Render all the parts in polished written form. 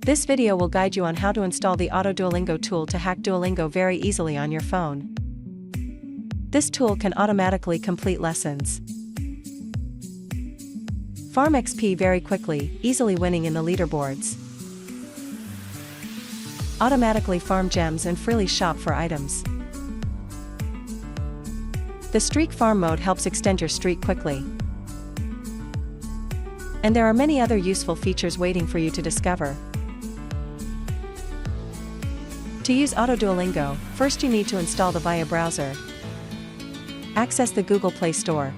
This video will guide you on how to install the AutoDuolingo tool to hack Duolingo very easily on your phone. This tool can automatically complete lessons, farm XP very quickly, easily winning in the leaderboards, automatically farm gems and freely shop for items. The streak farm mode helps extend your streak quickly. And there are many other useful features waiting for you to discover. To use AutoDuolingo, first you need to install the VIA browser. Access the Google Play Store.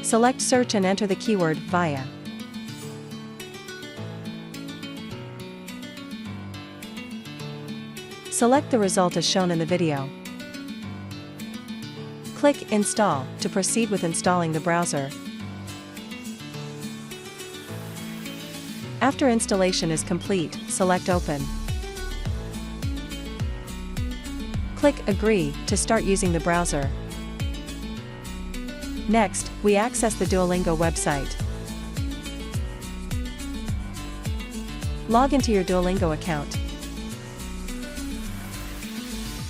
Select search and enter the keyword VIA. Select the result as shown in the video. Click Install to proceed with installing the browser. After installation is complete, select Open. Click Agree to start using the browser. Next, we access the Duolingo website. Log into your Duolingo account.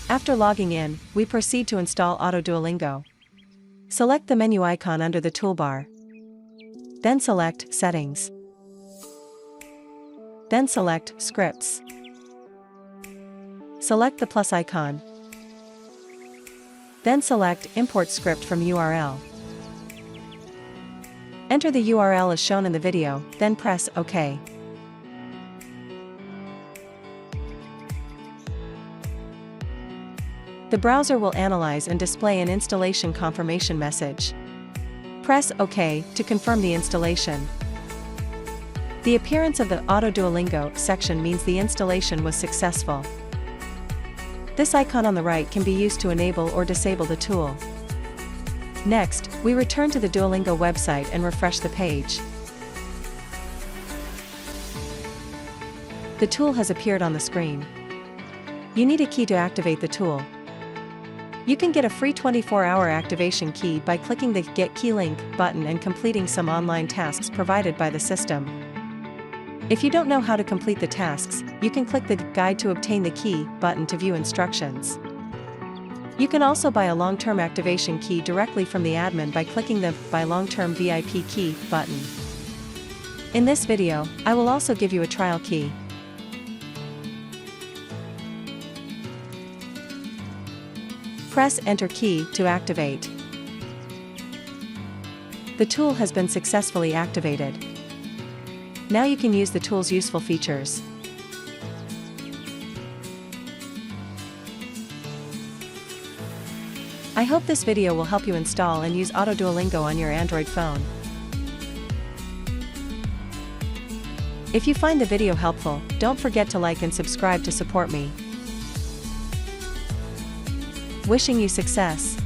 After logging in, we proceed to install AutoDuolingo. Select the menu icon under the toolbar. Then select Settings. Then select Scripts. Select the plus icon. Then select Import Script from URL. Enter the URL as shown in the video, then press OK. The browser will analyze and display an installation confirmation message. Press OK to confirm the installation. The appearance of the AutoDuolingo section means the installation was successful. This icon on the right can be used to enable or disable the tool. Next, we return to the Duolingo website and refresh the page. The tool has appeared on the screen. You need a key to activate the tool. You can get a free 24-hour activation key by clicking the Get Key link button and completing some online tasks provided by the system. If you don't know how to complete the tasks, you can click the Guide to Obtain the Key button to view instructions. You can also buy a long-term activation key directly from the admin by clicking the Buy Long-Term VIP Key button. In this video, I will also give you a trial key. Press Enter key to activate. The tool has been successfully activated. Now you can use the tool's useful features. I hope this video will help you install and use AutoDuolingo on your Android phone. If you find the video helpful, don't forget to like and subscribe to support me. Wishing you success.